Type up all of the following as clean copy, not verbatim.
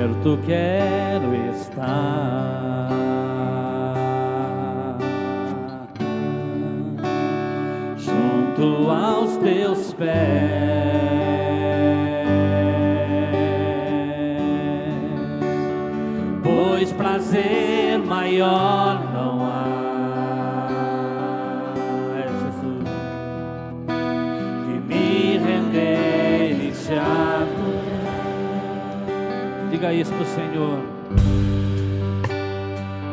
perto quero estar, junto aos teus pés, pois prazer maior não há, Jesus, que me render e te adorar. Diga isso pro Senhor.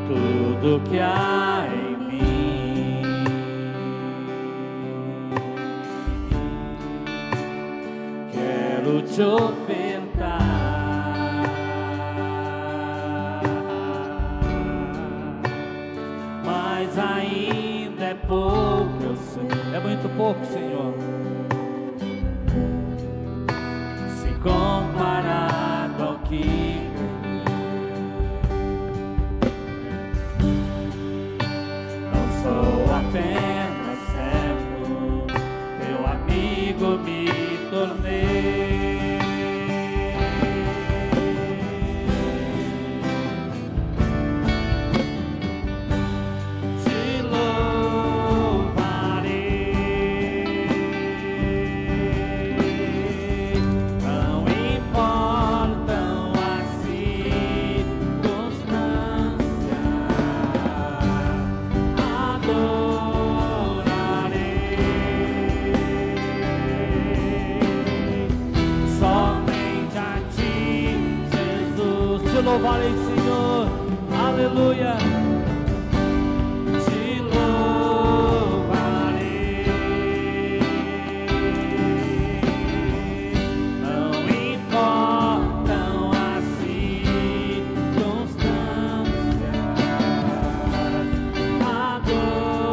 Tudo que há em mim quero te ofertar, mas ainda é pouco, eu sei. É muito pouco, Senhor, se comparado ao que não sou apenas servo, teu amigo me tornei. Te louvarei, não importam as circunstâncias, adorarei somente a ti, Jesus. Te louvarei, Senhor, aleluia. Te louvarei, não importam as circunstâncias, adorarei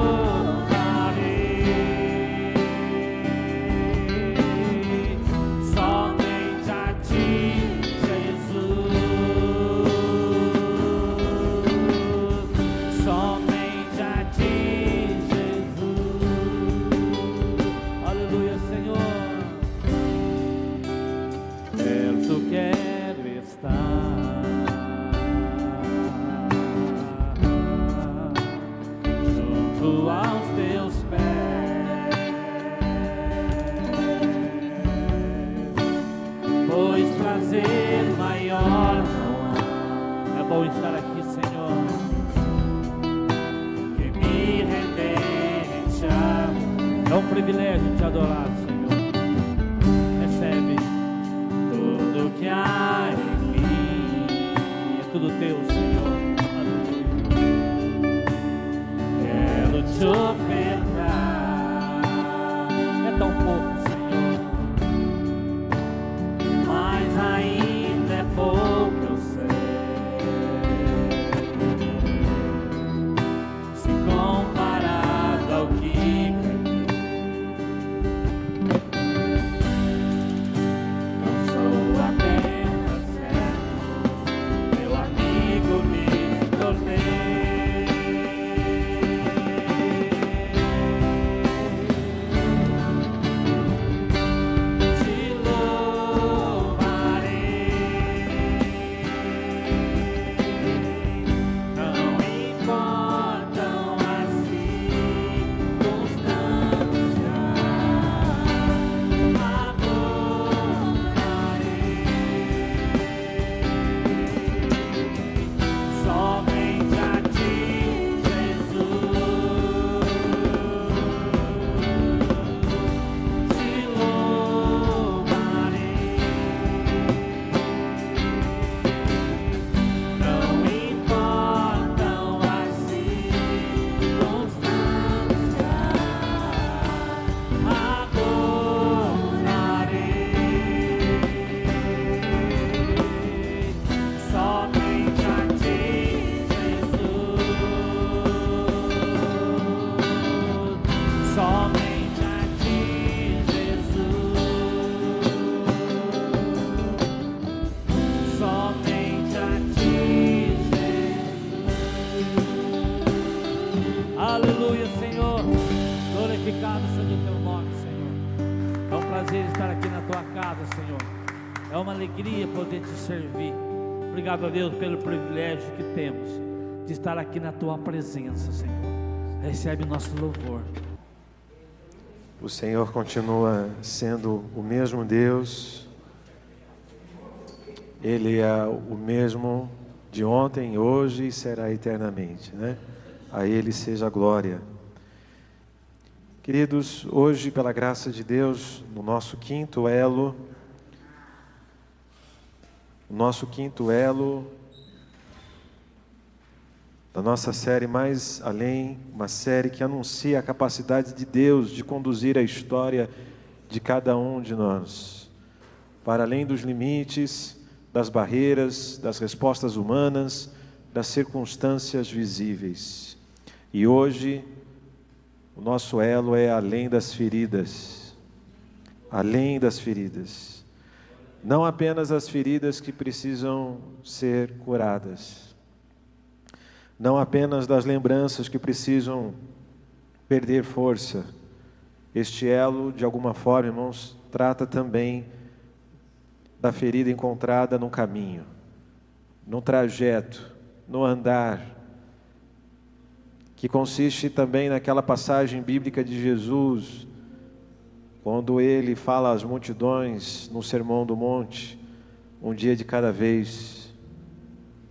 somente a ti, Jesus, somente a ti, Jesus, aleluia, Senhor. Perto quero estar, junto aos teus pés, pois prazer maior não há. É bom estar aqui, Senhor, que me render e te amo. É um privilégio te adorar, Senhor. Recebe tudo que há em mim, é tudo teu, Senhor. Aleluia. Quero te ofertar, é tão pouco, Senhor, mas ainda é pouco, eu sei, se comparado ao que não sou apenas servo, meu amigo me tornei. Te louvarei, não importam as circunstâncias, adorarei somente a ti, Jesus. Te louvarei, não importam as circunstâncias, adorarei somente a ti, Jesus, somente a ti, Jesus, somente a ti, Jesus. Aleluia, Senhor, glorificado seja o teu nome, Senhor. É um prazer estar aqui na tua casa, Senhor. É uma alegria poder te servir. Obrigado a Deus pelo privilégio que temos de estar aqui na tua presença, Senhor. Recebe nosso louvor. O Senhor continua sendo o mesmo Deus. Ele é o mesmo de ontem, hoje e será eternamente, né? A Ele seja a glória. Queridos, hoje, pela graça de Deus, no nosso quinto elo da nossa série Mais Além, uma série que anuncia a capacidade de Deus de conduzir a história de cada um de nós, para além dos limites, das barreiras, das respostas humanas, das circunstâncias visíveis. E hoje, o nosso elo é além das feridas. Além das feridas. Não apenas as feridas que precisam ser curadas. Não apenas das lembranças que precisam perder força. Este elo, de alguma forma, irmãos, trata também da ferida encontrada no caminho, no trajeto, no andar, que consiste também naquela passagem bíblica de Jesus, quando ele fala às multidões no Sermão do Monte, um dia de cada vez,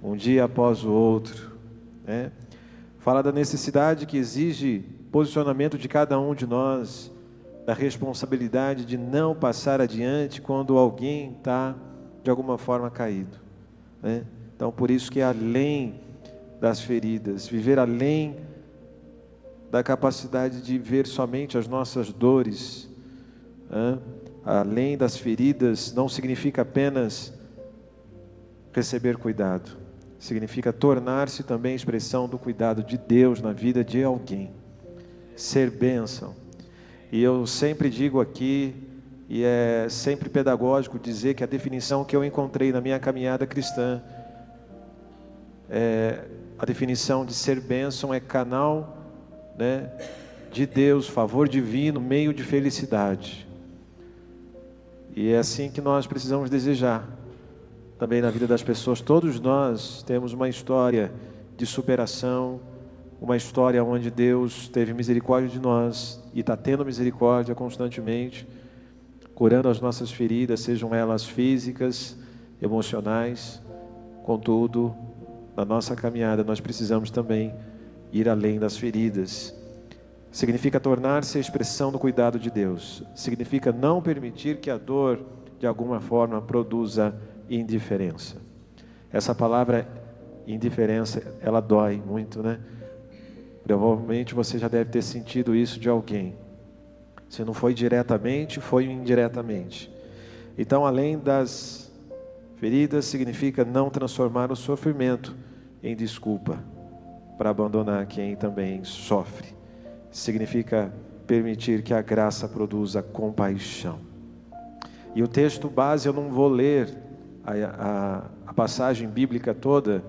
um dia após o outro, né? Fala da necessidade que exige posicionamento de cada um de nós, da responsabilidade de não passar adiante quando alguém está de alguma forma caído, né? Então, por isso que é além das feridas, viver além da capacidade de ver somente as nossas dores, além das feridas, não significa apenas receber cuidado, significa tornar-se também expressão do cuidado de Deus na vida de alguém, ser bênção. E eu sempre digo aqui, e é sempre pedagógico dizer que a definição que eu encontrei na minha caminhada cristã, a definição de ser bênção é canal, né, de Deus, favor divino, meio de felicidade. E é assim que nós precisamos desejar também na vida das pessoas. Todos nós temos uma história de superação, uma história onde Deus teve misericórdia de nós e está tendo misericórdia constantemente, curando as nossas feridas, sejam elas físicas, emocionais. Contudo, na nossa caminhada nós precisamos também ir além das feridas. Significa tornar-se a expressão do cuidado de Deus. Significa não permitir que a dor, de alguma forma, produza indiferença. Essa palavra indiferença, ela dói muito, né? Provavelmente você já deve ter sentido isso de alguém. Se não foi diretamente, foi indiretamente. Então, além das feridas, significa não transformar o sofrimento em desculpa para abandonar quem também sofre. Significa permitir que a graça produza compaixão. E o texto base, eu não vou ler a passagem bíblica toda,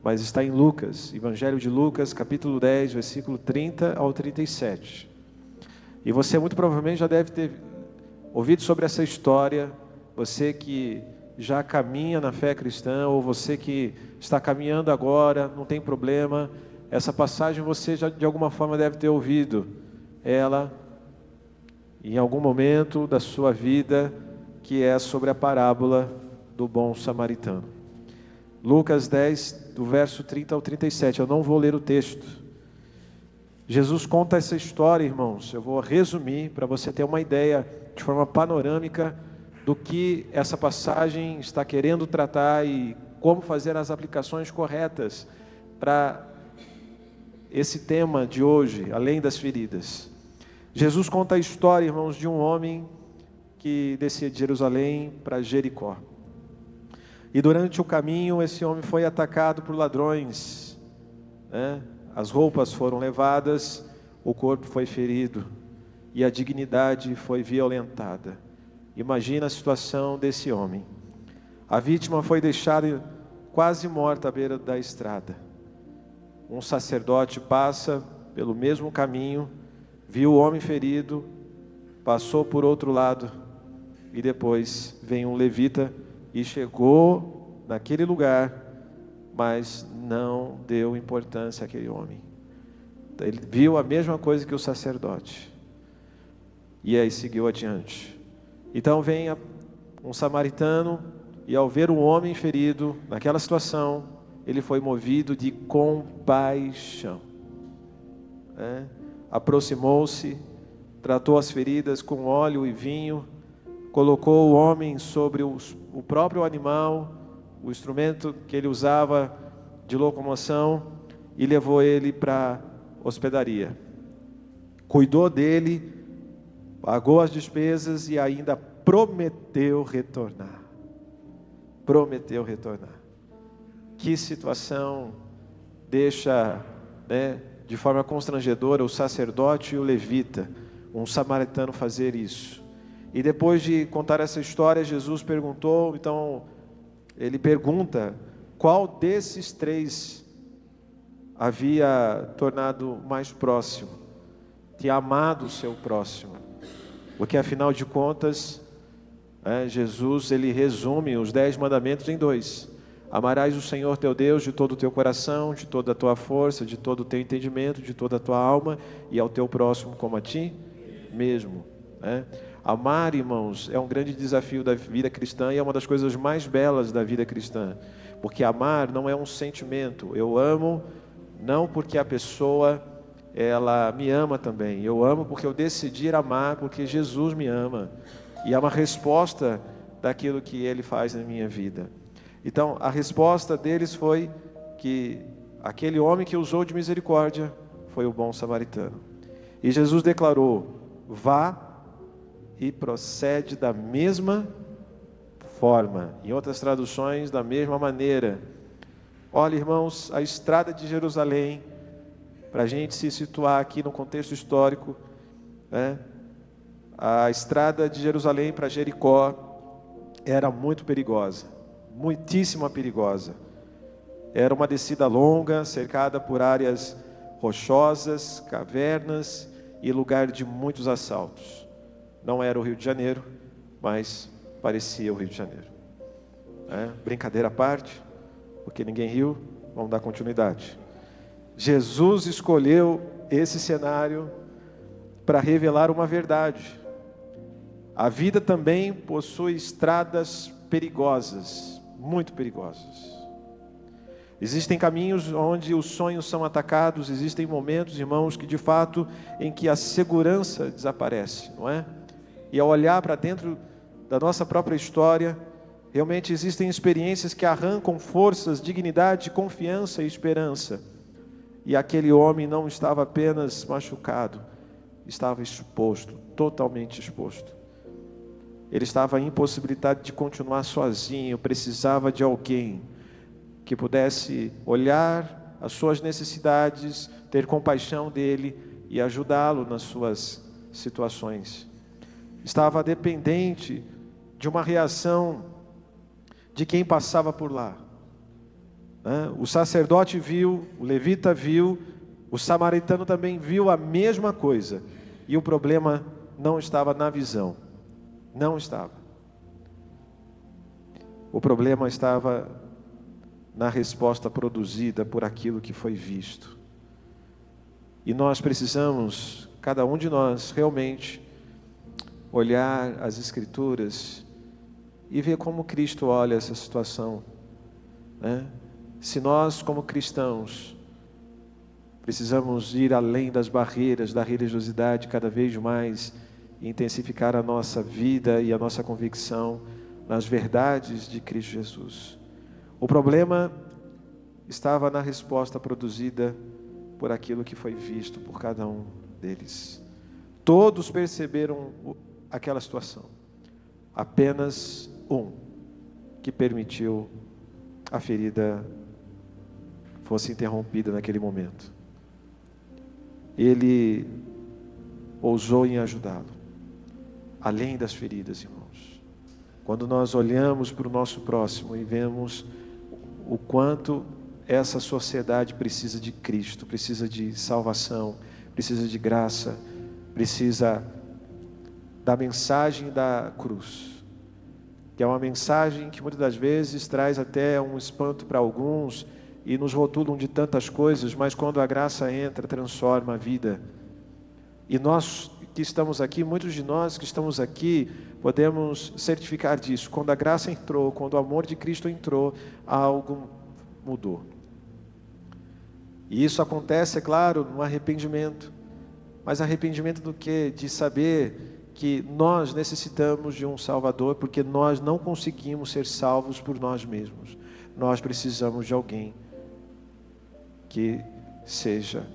mas está em Lucas, Evangelho de Lucas, capítulo 10, versículo 30 ao 37. E você muito provavelmente já deve ter ouvido sobre essa história, você que já caminha na fé cristã, ou você que está caminhando agora, não tem problema. Essa passagem você já de alguma forma deve ter ouvido ela em algum momento da sua vida, que é sobre a parábola do bom samaritano. Lucas 10, do verso 30 ao 37, eu não vou ler o texto. Jesus conta essa história, irmãos, eu vou resumir para você ter uma ideia de forma panorâmica do que essa passagem está querendo tratar e como fazer as aplicações corretas para esse tema de hoje, além das feridas. Jesus conta a história, irmãos, de um homem que descia de Jerusalém para Jericó. E durante o caminho, esse homem foi atacado por ladrões, né? As roupas foram levadas, o corpo foi ferido e a dignidade foi violentada. Imagina a situação desse homem. A vítima foi deixada quase morta à beira da estrada. Um sacerdote passa pelo mesmo caminho, viu o homem ferido, passou por outro lado, e depois vem um levita e chegou naquele lugar, mas não deu importância àquele homem. Ele viu a mesma coisa que o sacerdote, e aí seguiu adiante. Então vem um samaritano, e ao ver um homem ferido naquela situação, ele foi movido de compaixão. Aproximou-se, tratou as feridas com óleo e vinho, colocou o homem sobre o próprio animal, o instrumento que ele usava de locomoção, e levou ele para a hospedaria. Cuidou dele, pagou as despesas e ainda prometeu retornar. Prometeu retornar. Que situação deixa, de forma constrangedora o sacerdote e o levita, um samaritano, fazer isso. E depois de contar essa história, Jesus perguntou, então ele pergunta, qual desses três havia tornado mais próximo, tinha amado o seu próximo? Porque afinal de contas, Jesus, ele resume os 10 mandamentos em 2. Amarás o Senhor teu Deus de todo o teu coração, de toda a tua força, de todo o teu entendimento, de toda a tua alma, e ao teu próximo como a ti mesmo. Amar, irmãos, é um grande desafio da vida cristã e é uma das coisas mais belas da vida cristã. Porque amar não é um sentimento. Eu amo não porque a pessoa, ela me ama também. Eu amo porque eu decidi amar, porque Jesus me ama. E é uma resposta daquilo que Ele faz na minha vida. Então, a resposta deles foi que aquele homem que usou de misericórdia foi o bom samaritano. E Jesus declarou, vá e procede da mesma forma. Em outras traduções, da mesma maneira. Olha, irmãos, a estrada de Jerusalém, para a gente se situar aqui no contexto histórico, a estrada de Jerusalém para Jericó era muito perigosa, muitíssimo perigosa. Era uma descida longa, cercada por áreas rochosas, cavernas e lugar de muitos assaltos. Não era o Rio de Janeiro, mas parecia o Rio de Janeiro. Brincadeira à parte, porque ninguém riu, vamos dar continuidade. Jesus escolheu esse cenário para revelar uma verdade. A vida também possui estradas perigosas, muito perigosas. Existem caminhos onde os sonhos são atacados, existem momentos, irmãos, que de fato, em que a segurança desaparece, não é? E ao olhar para dentro da nossa própria história, realmente existem experiências que arrancam forças, dignidade, confiança e esperança. E aquele homem não estava apenas machucado, estava exposto, totalmente exposto. Ele estava impossibilitado de continuar sozinho, precisava de alguém que pudesse olhar as suas necessidades, ter compaixão dele e ajudá-lo nas suas situações. Estava dependente de uma reação de quem passava por lá. O sacerdote viu, o levita viu, o samaritano também viu a mesma coisa. E o problema não estava na visão. Não estava. O problema estava na resposta produzida por aquilo que foi visto. E nós precisamos, cada um de nós, realmente olhar as Escrituras e ver como Cristo olha essa situação. Se nós, como cristãos, precisamos ir além das barreiras da religiosidade cada vez mais e intensificar a nossa vida e a nossa convicção nas verdades de Cristo Jesus. O problema estava na resposta produzida por aquilo que foi visto por cada um deles. Todos perceberam aquela situação. Apenas um que permitiu a ferida fosse interrompida naquele momento. Ele ousou em ajudá-lo, além das feridas, irmãos. Quando nós olhamos para o nosso próximo e vemos o quanto essa sociedade precisa de Cristo, precisa de salvação, precisa de graça, precisa da mensagem da cruz. que é uma mensagem que muitas das vezes traz até um espanto para alguns e nos rotulam de tantas coisas, mas quando a graça entra, transforma a vida. E nós que estamos aqui, muitos de nós que estamos aqui, podemos certificar disso. Quando a graça entrou, quando o amor de Cristo entrou, algo mudou. E isso acontece, é claro, no arrependimento. Mas arrependimento do quê? De saber que nós necessitamos de um Salvador, porque nós não conseguimos ser salvos por nós mesmos. Nós precisamos de alguém que seja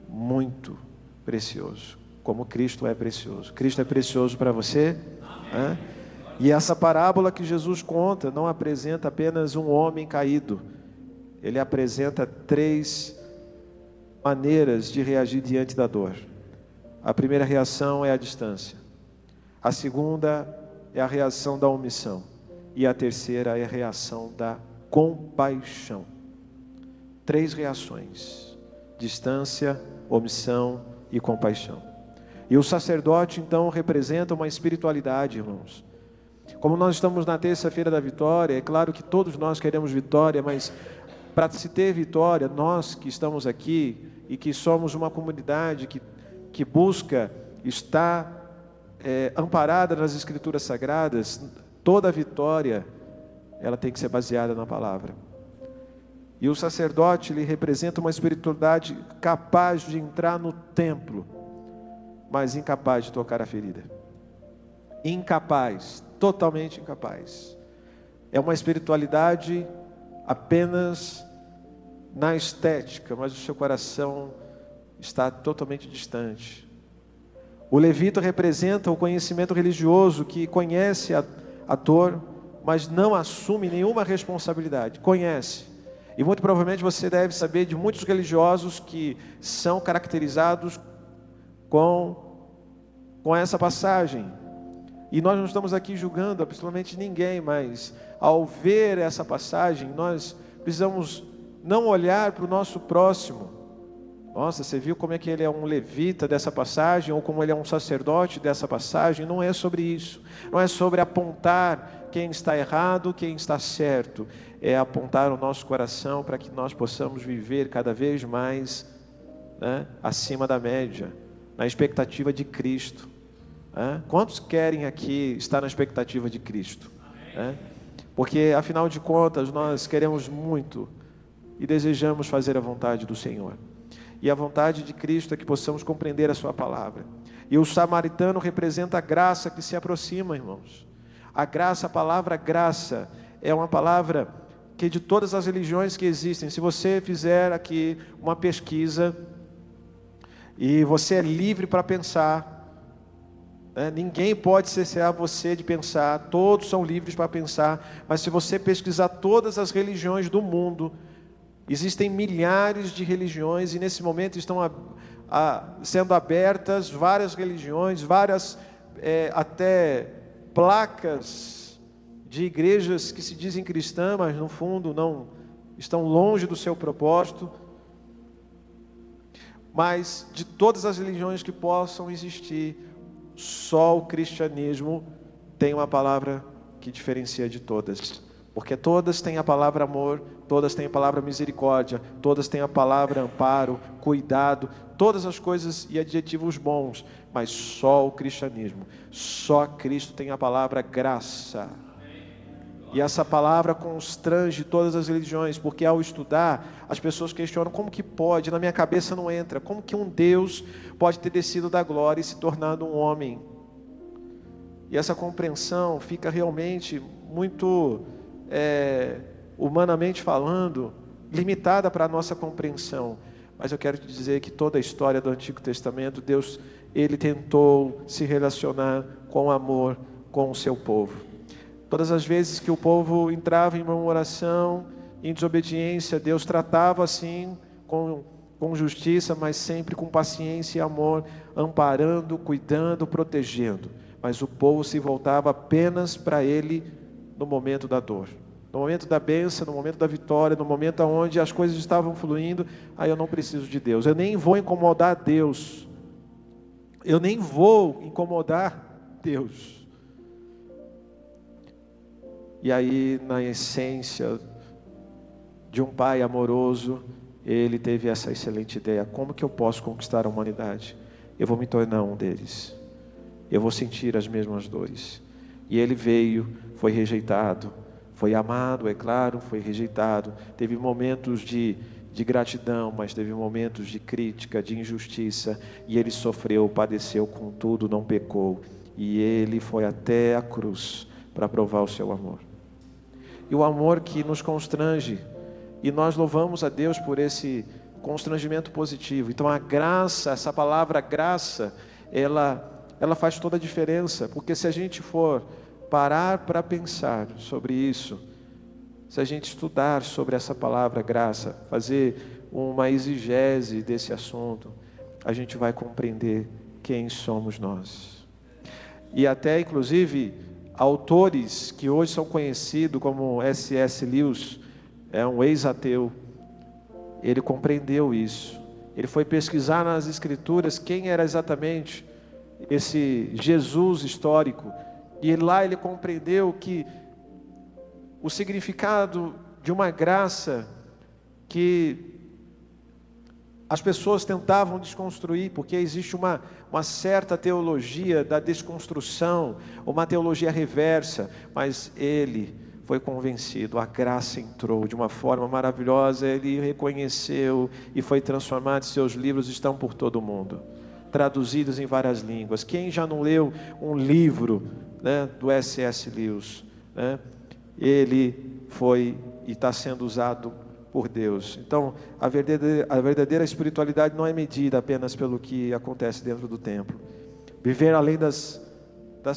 muito precioso, como Cristo é precioso. Cristo é precioso para você? Hã? E essa parábola que Jesus conta não apresenta apenas um homem caído. Ele apresenta 3 maneiras de reagir diante da dor. A primeira reação é a distância. A segunda é a reação da omissão. E a terceira é a reação da compaixão. 3 reações: distância, omissão e compaixão. E o sacerdote então representa uma espiritualidade, irmãos. Como nós estamos na terça-feira da vitória, é claro que todos nós queremos vitória, mas para se ter vitória, nós que estamos aqui e que somos uma comunidade que busca estar amparada nas Escrituras Sagradas, toda vitória ela tem que ser baseada na palavra. E o sacerdote, ele representa uma espiritualidade capaz de entrar no templo, mas incapaz de tocar a ferida. Incapaz, totalmente incapaz. É uma espiritualidade apenas na estética, mas o seu coração está totalmente distante. O levita representa o conhecimento religioso que conhece a dor, mas não assume nenhuma responsabilidade. Conhece. E muito provavelmente você deve saber de muitos religiosos que são caracterizados com essa passagem. E nós não estamos aqui julgando absolutamente ninguém, mas ao ver essa passagem, nós precisamos não olhar para o nosso próximo. Nossa, você viu como é que ele é um levita dessa passagem, ou como ele é um sacerdote dessa passagem? Não é sobre isso. Não é sobre apontar quem está errado, quem está certo. É apontar o nosso coração para que nós possamos viver cada vez mais, né, acima da média, na expectativa de Cristo. Quantos querem aqui estar na expectativa de Cristo? Porque afinal de contas nós queremos muito e desejamos fazer a vontade do Senhor. E a vontade de Cristo é que possamos compreender a sua palavra. E o samaritano representa a graça que se aproxima, irmãos. A graça, a palavra graça, é uma palavra que de todas as religiões que existem, se você fizer aqui uma pesquisa, e você é livre para pensar, ninguém pode cercear você de pensar, todos são livres para pensar, mas se você pesquisar todas as religiões do mundo, existem milhares de religiões e nesse momento estão sendo abertas várias religiões, várias até placas de igrejas que se dizem cristãs, mas no fundo não estão longe do seu propósito. Mas de todas as religiões que possam existir, só o cristianismo tem uma palavra que diferencia de todas. Porque todas têm a palavra amor, todas têm a palavra misericórdia, todas têm a palavra amparo, cuidado, todas as coisas e adjetivos bons, mas só o cristianismo, só Cristo tem a palavra graça. E essa palavra constrange todas as religiões, porque ao estudar, as pessoas questionam como que pode, na minha cabeça não entra, como que um Deus pode ter descido da glória e se tornado um homem? E essa compreensão fica realmente muito, humanamente falando, limitada para a nossa compreensão. Mas eu quero te dizer que toda a história do Antigo Testamento, Deus, Ele tentou se relacionar com amor com o seu povo. Todas as vezes que o povo entrava em uma oração, em desobediência, Deus tratava assim, com justiça, mas sempre com paciência e amor, amparando, cuidando, protegendo. Mas o povo se voltava apenas para Ele no momento da dor. No momento da bênção, no momento da vitória, no momento onde as coisas estavam fluindo, aí eu não preciso de Deus. Eu nem vou incomodar Deus. Eu nem vou incomodar Deus. E aí, na essência de um pai amoroso, ele teve essa excelente ideia: como que eu posso conquistar a humanidade? Eu vou me tornar um deles. Eu vou sentir as mesmas dores. E ele veio, foi rejeitado, foi amado, é claro, foi rejeitado. Teve momentos de gratidão, mas teve momentos de crítica, de injustiça. E ele sofreu, padeceu, contudo não pecou. E ele foi até a cruz para provar o seu amor. E o amor que nos constrange. E nós louvamos a Deus por esse constrangimento positivo. Então a graça, essa palavra graça, ela faz toda a diferença. Porque se a gente for parar para pensar sobre isso, se a gente estudar sobre essa palavra graça, fazer uma exegese desse assunto, a gente vai compreender quem somos nós. E até inclusive autores que hoje são conhecidos como C.S. Lewis, é um ex-ateu, ele compreendeu isso. Ele foi pesquisar nas escrituras quem era exatamente esse Jesus histórico. E lá ele compreendeu que o significado de uma graça que as pessoas tentavam desconstruir, porque existe uma certa teologia da desconstrução, uma teologia reversa, mas ele foi convencido, a graça entrou de uma forma maravilhosa, ele reconheceu e foi transformado. Seus livros estão por todo o mundo, traduzidos em várias línguas. Quem já não leu um livro, né, do C.S. Lewis, né? Ele foi e está sendo usado por Deus. Então, a verdadeira espiritualidade não é medida apenas pelo que acontece dentro do templo. Viver além das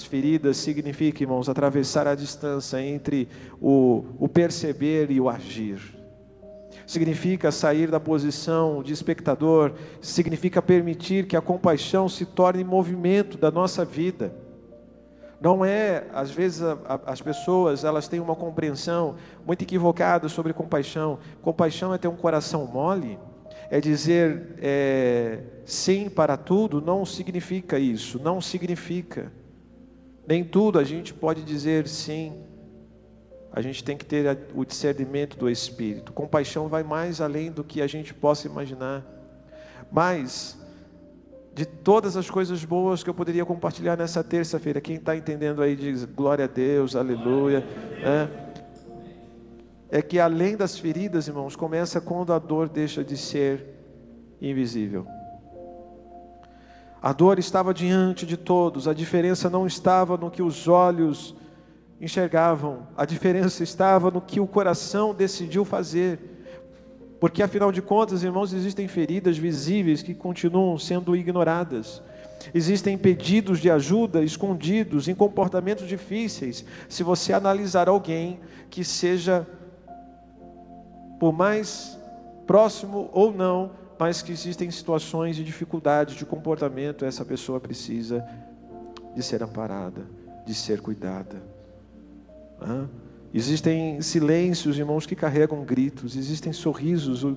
feridas significa, irmãos, atravessar a distância entre o perceber e o agir. Significa sair da posição de espectador, significa permitir que a compaixão se torne movimento da nossa vida. Não é, às vezes as pessoas, elas têm uma compreensão muito equivocada sobre compaixão. Compaixão é ter um coração mole, é dizer sim para tudo. Não significa isso, não significa. Nem tudo a gente pode dizer sim. A gente tem que ter o discernimento do Espírito. Compaixão vai mais além do que a gente possa imaginar. Mas de todas as coisas boas que eu poderia compartilhar nessa terça-feira, quem está entendendo aí diz glória a Deus, aleluia, é que além das feridas, irmãos, começa quando a dor deixa de ser invisível. A dor estava diante de todos, a diferença não estava no que os olhos enxergavam, a diferença estava no que o coração decidiu fazer. Porque afinal de contas, irmãos, existem feridas visíveis que continuam sendo ignoradas. Existem pedidos de ajuda escondidos em comportamentos difíceis. Se você analisar alguém que seja, por mais próximo ou não, mas que existem situações de dificuldade de comportamento, essa pessoa precisa de ser amparada, de ser cuidada. Existem silêncios, irmãos, que carregam gritos. Existem sorrisos,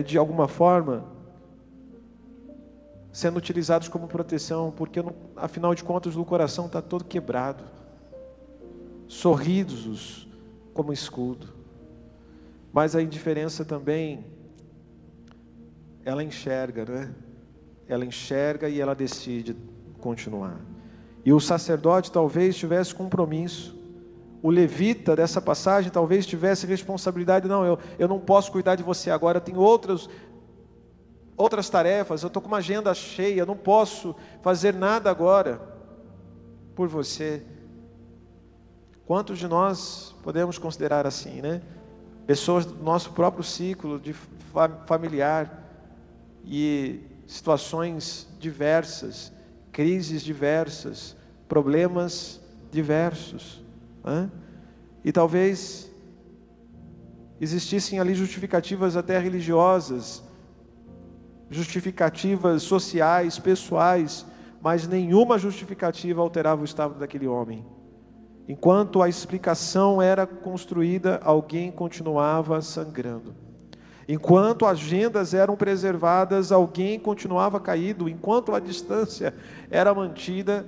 de alguma forma, sendo utilizados como proteção, porque afinal de contas o coração está todo quebrado. Sorrisos como escudo. Mas a indiferença também, ela enxerga, né? Ela enxerga e ela decide continuar. E o sacerdote talvez tivesse compromisso. O levita dessa passagem talvez tivesse responsabilidade. Não, eu não posso cuidar de você agora, eu tenho outras tarefas, eu estou com uma agenda cheia, eu não posso fazer nada agora por você. Quantos de nós podemos considerar assim, né? Pessoas do nosso próprio ciclo de familiar e situações diversas, crises diversas, problemas diversos. E talvez existissem ali justificativas até religiosas, justificativas sociais, pessoais, mas nenhuma justificativa alterava o estado daquele homem. Enquanto a explicação era construída, alguém continuava sangrando. Enquanto agendas eram preservadas, alguém continuava caído. Enquanto a distância era mantida,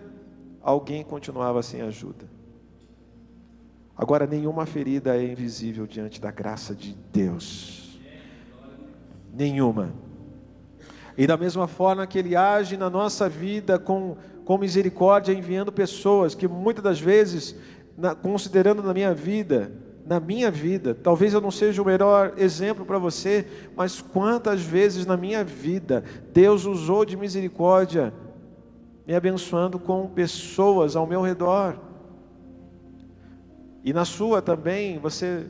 alguém continuava sem ajuda. Agora, nenhuma ferida é invisível diante da graça de Deus. Nenhuma. E da mesma forma que Ele age na nossa vida com misericórdia, enviando pessoas que muitas das vezes, considerando na minha vida, talvez eu não seja o melhor exemplo para você, mas quantas vezes na minha vida Deus usou de misericórdia, me abençoando com pessoas ao meu redor. E na sua também, você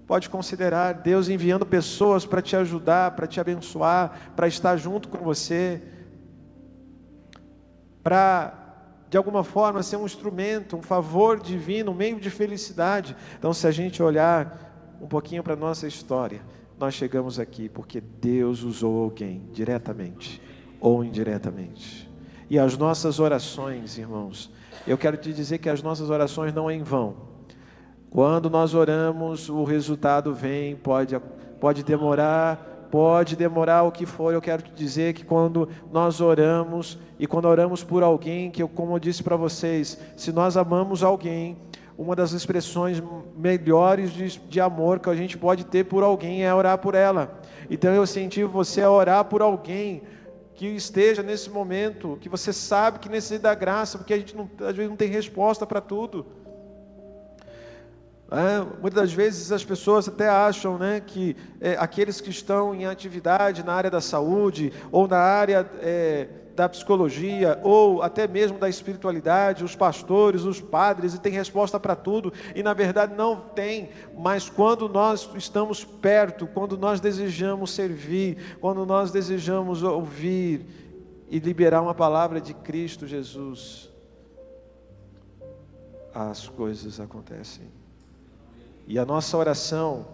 pode considerar Deus enviando pessoas para te ajudar, para te abençoar, para estar junto com você, para de alguma forma ser um instrumento, um favor divino, um meio de felicidade. Então, se a gente olhar um pouquinho para a nossa história, nós chegamos aqui porque Deus usou alguém, diretamente ou indiretamente. E as nossas orações, irmãos, eu quero te dizer que as nossas orações não é em vão. Quando nós oramos, o resultado vem, pode demorar o que for. Eu quero te dizer que quando nós oramos, e quando oramos por alguém, como eu disse para vocês, se nós amamos alguém, uma das expressões melhores de amor que a gente pode ter por alguém é orar por ela. Então eu incentivo você a orar por alguém que esteja nesse momento, que você sabe que necessita da graça, porque a gente às vezes não tem resposta para tudo. Muitas das vezes as pessoas até acham, que aqueles que estão em atividade na área da saúde, ou na área da psicologia, ou até mesmo da espiritualidade, os pastores, os padres, e tem resposta para tudo, e na verdade não tem. Mas quando nós estamos perto, quando nós desejamos servir, quando nós desejamos ouvir e liberar uma palavra de Cristo Jesus, as coisas acontecem. E a nossa oração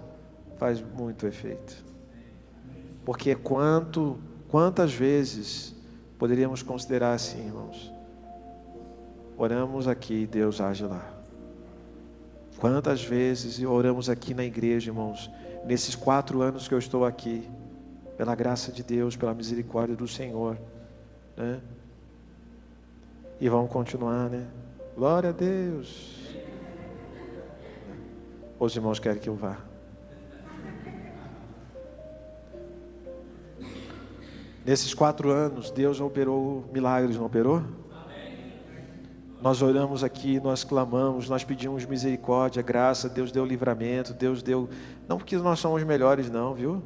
faz muito efeito. Porque quantas vezes poderíamos considerar assim, irmãos? Oramos aqui, Deus age lá. Quantas vezes oramos aqui na igreja, irmãos, nesses 4 anos que eu estou aqui, pela graça de Deus, pela misericórdia do Senhor, E vamos continuar, Glória a Deus. Os irmãos querem que eu vá. Nesses 4 anos, Deus operou milagres, não operou? Nós oramos aqui, nós clamamos, nós pedimos misericórdia, graça, Deus deu livramento, Deus deu... Não porque nós somos melhores não, viu?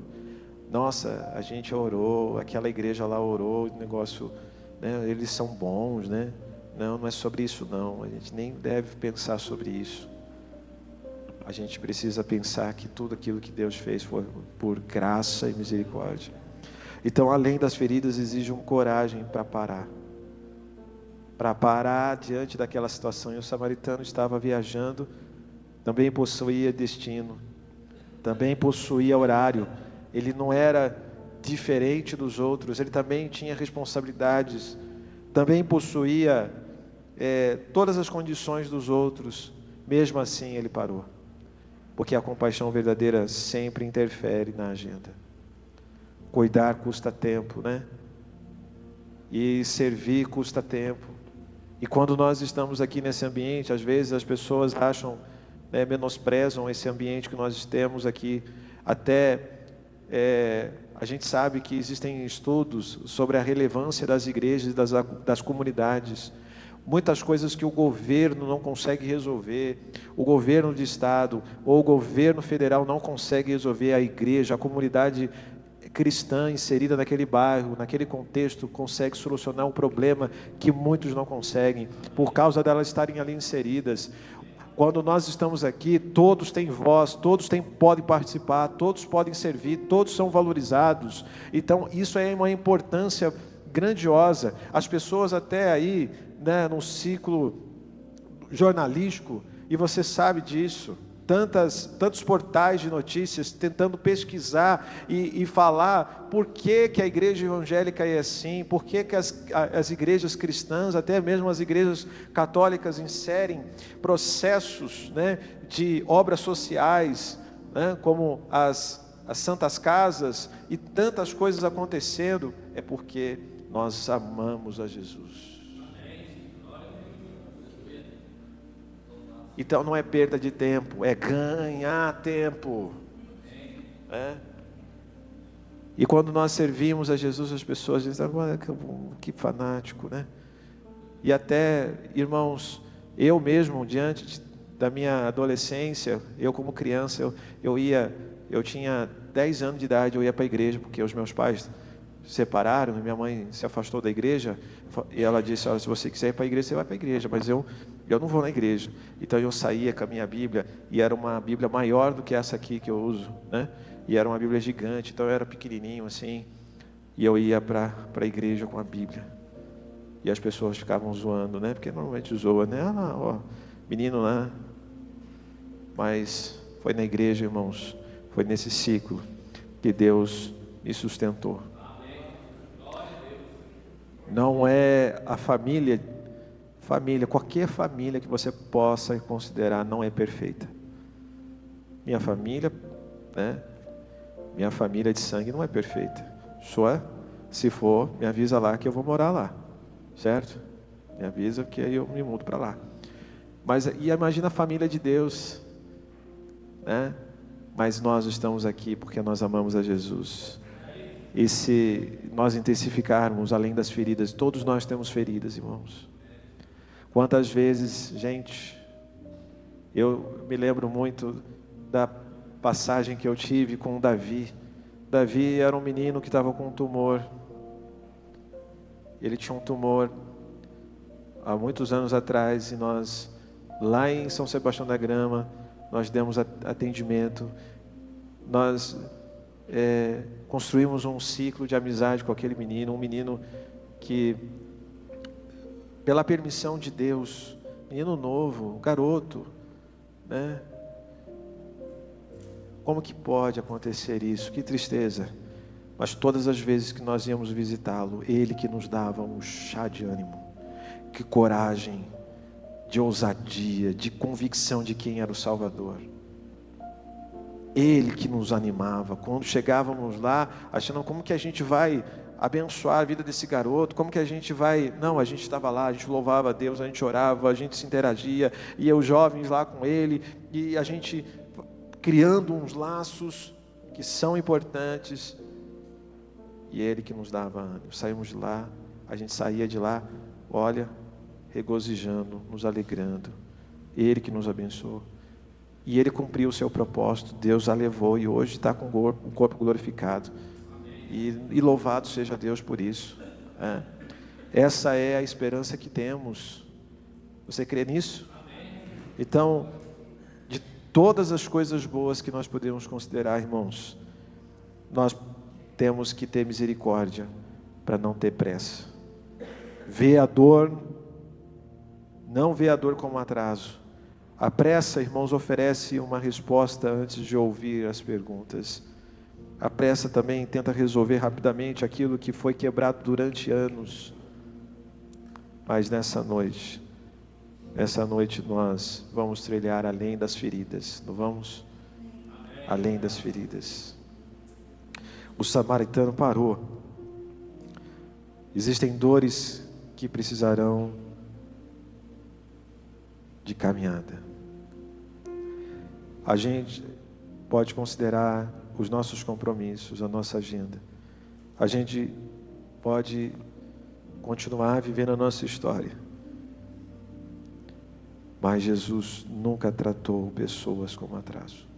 Nossa, a gente orou, aquela igreja lá orou, o negócio, eles são bons, Não é sobre isso não, a gente nem deve pensar sobre isso. A gente precisa pensar que tudo aquilo que Deus fez foi por graça e misericórdia. Então, além das feridas, exige uma coragem para parar diante daquela situação. E o samaritano estava viajando, também possuía destino, também possuía horário. Ele não era diferente dos outros, ele também tinha responsabilidades, também possuía todas as condições dos outros. Mesmo assim, ele parou. Porque a compaixão verdadeira sempre interfere na agenda. Cuidar custa tempo, E servir custa tempo. E quando nós estamos aqui nesse ambiente, às vezes as pessoas acham, menosprezam esse ambiente que nós temos aqui. Até a gente sabe que existem estudos sobre a relevância das igrejas e das comunidades. Muitas coisas que o governo não consegue resolver, o governo de estado ou o governo federal não consegue resolver, a igreja, a comunidade cristã inserida naquele bairro, naquele contexto, consegue solucionar um problema que muitos não conseguem, por causa delas estarem ali inseridas. Quando nós estamos aqui, todos têm voz, todos podem participar, todos podem servir, todos são valorizados. Então isso é uma importância grandiosa. As pessoas até aí, no ciclo jornalístico, e você sabe disso, tantos portais de notícias tentando pesquisar e falar por que a igreja evangélica é assim, por que as igrejas cristãs, até mesmo as igrejas católicas, inserem processos de obras sociais, como as santas casas, e tantas coisas acontecendo. É porque nós amamos a Jesus. Então não é perda de tempo, é ganhar tempo. E quando nós servimos a Jesus, as pessoas dizem: ah, que fanático, né? E até, irmãos, eu mesmo, diante da minha adolescência, eu como criança, eu tinha 10 anos de idade, eu ia para a igreja, porque os meus pais separaram, e minha mãe se afastou da igreja, e ela disse: olha, se você quiser ir para a igreja, você vai para a igreja, mas eu não vou na igreja. Então eu saía com a minha Bíblia, e era uma Bíblia maior do que essa aqui que eu uso, né? E era uma Bíblia gigante, então eu era pequenininho assim, e eu ia para a igreja com a Bíblia. E as pessoas ficavam zoando, né? Porque normalmente zoa, né? Ah, ó, menino lá. Mas foi na igreja, irmãos, foi nesse ciclo que Deus me sustentou. Não é a família, qualquer família que você possa considerar não é perfeita. Minha família, né? Minha família de sangue não é perfeita. Só se for, me avisa lá que eu vou morar lá. Certo? Me avisa que aí eu me mudo para lá. Mas e imagina a família de Deus, né? Mas nós estamos aqui porque nós amamos a Jesus. E se nós intensificarmos além das feridas, todos nós temos feridas, irmãos. Quantas vezes, gente, eu me lembro muito da passagem que eu tive com Davi. Davi era um menino que estava com um tumor. Ele tinha um tumor há muitos anos atrás, e nós, lá em São Sebastião da Grama, nós demos atendimento. Nós construímos um ciclo de amizade com aquele menino, um menino que, pela permissão de Deus, menino novo, garoto, né? Como que pode acontecer isso? Que tristeza. Mas todas as vezes que nós íamos visitá-lo, Ele que nos dava um chá de ânimo, que coragem, de ousadia, de convicção de quem era o Salvador. Ele que nos animava. Quando chegávamos lá, achando como que a gente vai abençoar a vida desse garoto, como que a gente vai... Não, a gente estava lá, a gente louvava a Deus, a gente orava, a gente se interagia, ia os jovens lá com ele, e a gente criando uns laços que são importantes. E Ele que nos dava ânimo. Saímos de lá, a gente saía de lá, olha, regozijando, nos alegrando. Ele que nos abençoou. E Ele cumpriu o seu propósito, Deus a levou, e hoje está com o corpo glorificado. E louvado seja Deus por isso. Essa é a esperança que temos. Você crê nisso? Então, de todas as coisas boas que nós podemos considerar, irmãos, nós temos que ter misericórdia para não ter pressa. Vê a dor, não vê a dor como atraso. A pressa, irmãos, oferece uma resposta antes de ouvir as perguntas. A pressa também tenta resolver rapidamente aquilo que foi quebrado durante anos. Mas nessa noite nós vamos trilhar além das feridas, não vamos? Além das feridas. O samaritano parou. Existem dores que precisarão de caminhada. A gente pode considerar os nossos compromissos, a nossa agenda. A gente pode continuar vivendo a nossa história. Mas Jesus nunca tratou pessoas como atraso.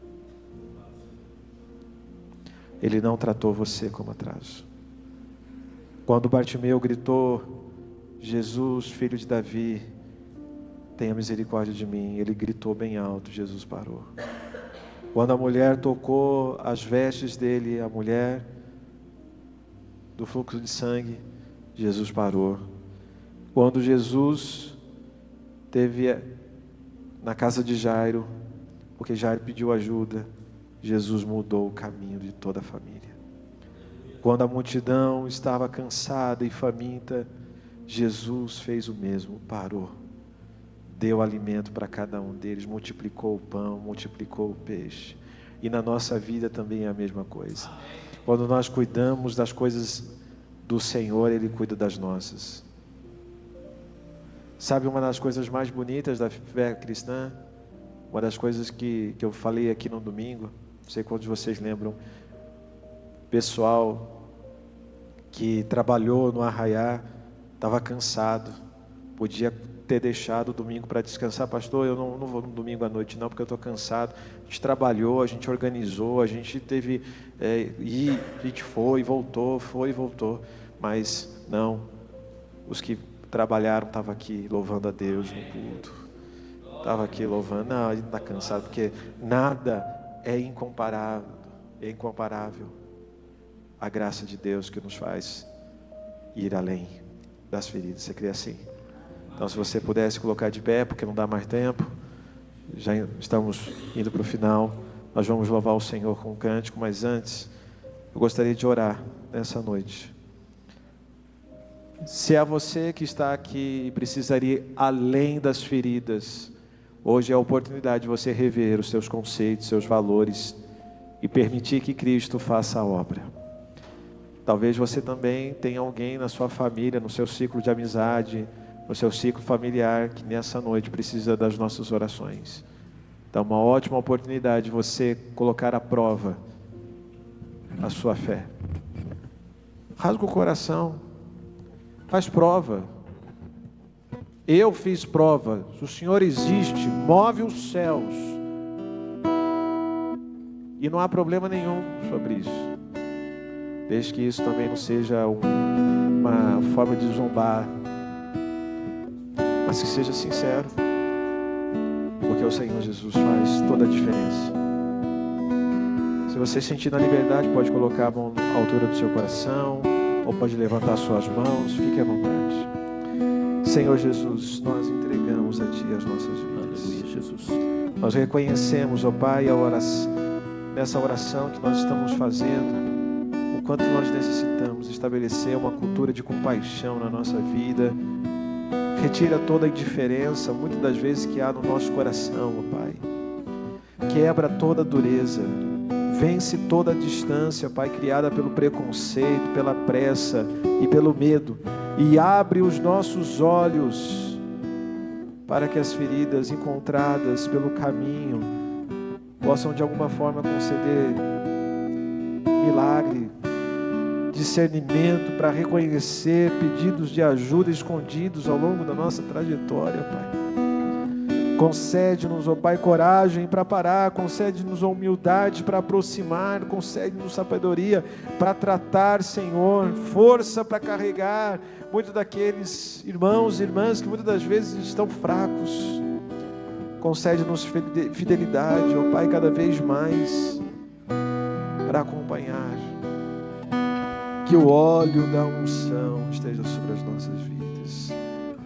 Ele não tratou você como atraso. Quando Bartimeu gritou: Jesus, filho de Davi, tenha misericórdia de mim, ele gritou bem alto, Jesus parou. Quando a mulher tocou as vestes dele, a mulher do fluxo de sangue, Jesus parou. Quando Jesus teve na casa de Jairo, porque Jairo pediu ajuda, Jesus mudou o caminho de toda a família. Quando a multidão estava cansada e faminta, Jesus fez o mesmo, parou, deu alimento para cada um deles, multiplicou o pão, multiplicou o peixe. E na nossa vida também é a mesma coisa. Quando nós cuidamos das coisas do Senhor, Ele cuida das nossas. Sabe uma das coisas mais bonitas da fé cristã? Uma das coisas que eu falei aqui no domingo, não sei quantos de vocês lembram, pessoal que trabalhou no Arraiá, estava cansado, podia ter deixado o domingo para descansar. Pastor, eu não vou no domingo à noite não, porque eu estou cansado. A gente trabalhou, a gente organizou, a gente teve, a gente foi e voltou, mas não, os que trabalharam estavam aqui louvando a Deus no culto, estava aqui louvando. Não, a gente está cansado, porque nada é incomparável a graça de Deus que nos faz ir além das feridas. Você crê assim? Então, se você pudesse colocar de pé, porque não dá mais tempo, já estamos indo para o final, nós vamos louvar o Senhor com um cântico, mas antes, eu gostaria de orar nessa noite. Se é você que está aqui e precisaria ir além das feridas, hoje é a oportunidade de você rever os seus conceitos, seus valores e permitir que Cristo faça a obra. Talvez você também tenha alguém na sua família, no seu ciclo de amizade, no seu ciclo familiar, que nessa noite precisa das nossas orações. Então, uma ótima oportunidade de você colocar à prova a sua fé. Rasga o coração, faz prova. Eu fiz prova. O Senhor existe, move os céus, e não há problema nenhum sobre isso, desde que isso também não seja uma forma de zombar, mas que seja sincero, porque o Senhor Jesus faz toda a diferença. Se você sentir na liberdade, pode colocar a mão à altura do seu coração, ou pode levantar suas mãos, fique à vontade. Senhor Jesus, nós entregamos a Ti as nossas vidas. Aleluia, Jesus. Nós reconhecemos, ó Pai, nessa oração que nós estamos fazendo, o quanto nós necessitamos estabelecer uma cultura de compaixão na nossa vida. Retira toda a indiferença, muitas das vezes, que há no nosso coração, ó Pai. Quebra toda a dureza. Vence toda a distância, Pai, criada pelo preconceito, pela pressa e pelo medo. E abre os nossos olhos para que as feridas encontradas pelo caminho possam de alguma forma conceder milagre, discernimento para reconhecer pedidos de ajuda escondidos ao longo da nossa trajetória, Pai. Concede-nos, ó Pai, coragem para parar, concede-nos a humildade para aproximar, concede-nos sabedoria para tratar, Senhor, força para carregar muitos daqueles irmãos e irmãs que muitas das vezes estão fracos. Concede-nos fidelidade, ó Pai, cada vez mais para acompanhar. Que o óleo da unção esteja sobre as nossas vidas,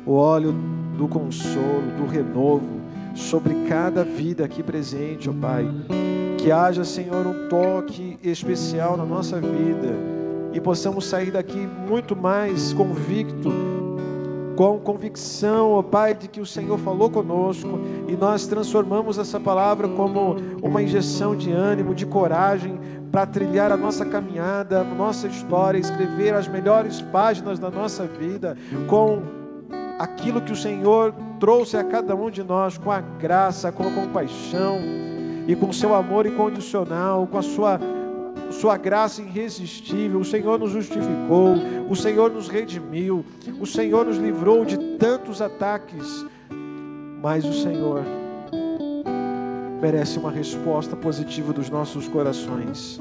o óleo do consolo, do renovo, sobre cada vida aqui presente, ó Pai. Que haja, Senhor, um toque especial na nossa vida e possamos sair daqui muito mais convicto, com convicção, ó Pai, de que o Senhor falou conosco e nós transformamos essa palavra como uma injeção de ânimo, de coragem para trilhar a nossa caminhada, a nossa história, escrever as melhores páginas da nossa vida com aquilo que o Senhor trouxe a cada um de nós, com a graça, com a compaixão e com o seu amor incondicional, com a sua graça irresistível. O Senhor nos justificou, o Senhor nos redimiu, o Senhor nos livrou de tantos ataques, mas o Senhor merece uma resposta positiva dos nossos corações.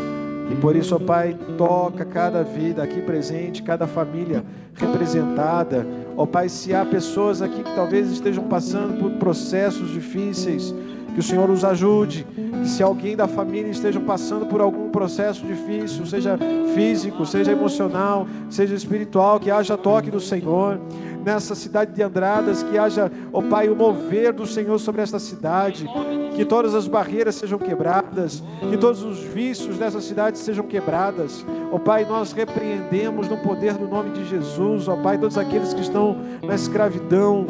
E por isso, ó Pai, toca cada vida aqui presente, cada família representada. Ó Pai, se há pessoas aqui que talvez estejam passando por processos difíceis, que o Senhor os ajude. Que se alguém da família esteja passando por algum processo difícil, seja físico, seja emocional, seja espiritual, que haja toque do Senhor. Nessa cidade de Andradas, que haja, ó Pai, o mover do Senhor sobre esta cidade. Que todas as barreiras sejam quebradas, que todos os vícios dessa cidade sejam quebradas. Ó Pai, nós repreendemos no poder do nome de Jesus, ó Pai, todos aqueles que estão na escravidão,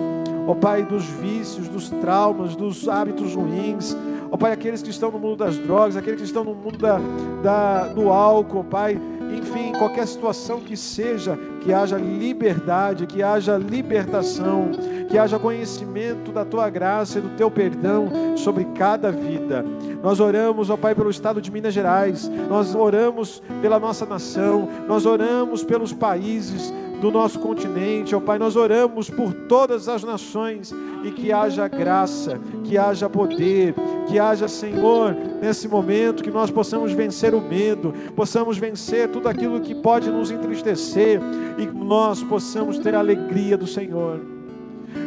ó Pai, dos vícios, dos traumas, dos hábitos ruins, ó Pai, aqueles que estão no mundo das drogas, aqueles que estão no mundo do álcool, ó Pai, enfim, qualquer situação que seja, que haja liberdade, que haja libertação, que haja conhecimento da Tua graça e do Teu perdão sobre cada vida. Nós oramos, ó Pai, pelo estado de Minas Gerais, nós oramos pela nossa nação, nós oramos pelos países do nosso continente, ó Pai, nós oramos por todas as nações, e que haja graça, que haja poder, que haja, Senhor, nesse momento, que nós possamos vencer o medo, possamos vencer tudo aquilo que pode nos entristecer, e nós possamos ter a alegria do Senhor,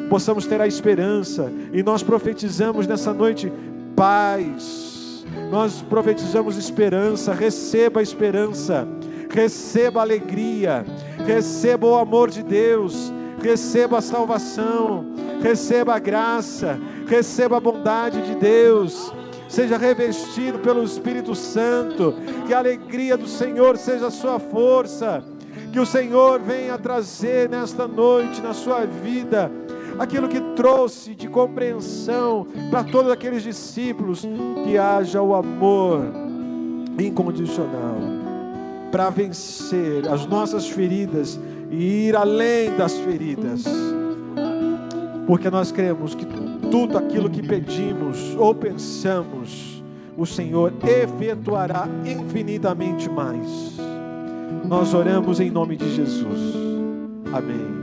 possamos ter a esperança, e nós profetizamos nessa noite paz, nós profetizamos esperança. Receba a esperança, receba a alegria, receba o amor de Deus, receba a salvação, receba a graça, receba a bondade de Deus, seja revestido pelo Espírito Santo, que a alegria do Senhor seja a sua força, que o Senhor venha trazer nesta noite, na sua vida, aquilo que trouxe de compreensão para todos aqueles discípulos, que haja o amor incondicional, para vencer as nossas feridas e ir além das feridas, porque nós cremos que tudo aquilo que pedimos ou pensamos, o Senhor efetuará infinitamente mais. Nós oramos em nome de Jesus. Amém.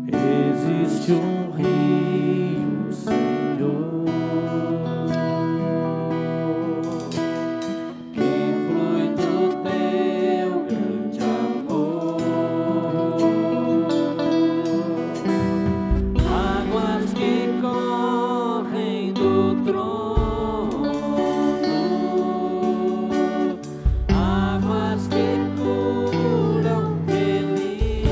Existe um rio, Senhor, que flui do teu grande amor, águas que correm do trono, águas que curam, que livram.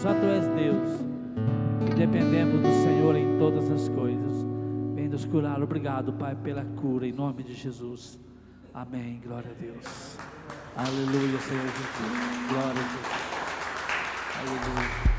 só Tu és Deus, e dependemos do Senhor em todas as coisas. Vem nos curar. Obrigado, Pai, pela cura, em nome de Jesus. Amém. Glória a Deus. Aleluia, Senhor Jesus. Glória a Deus. Aleluia.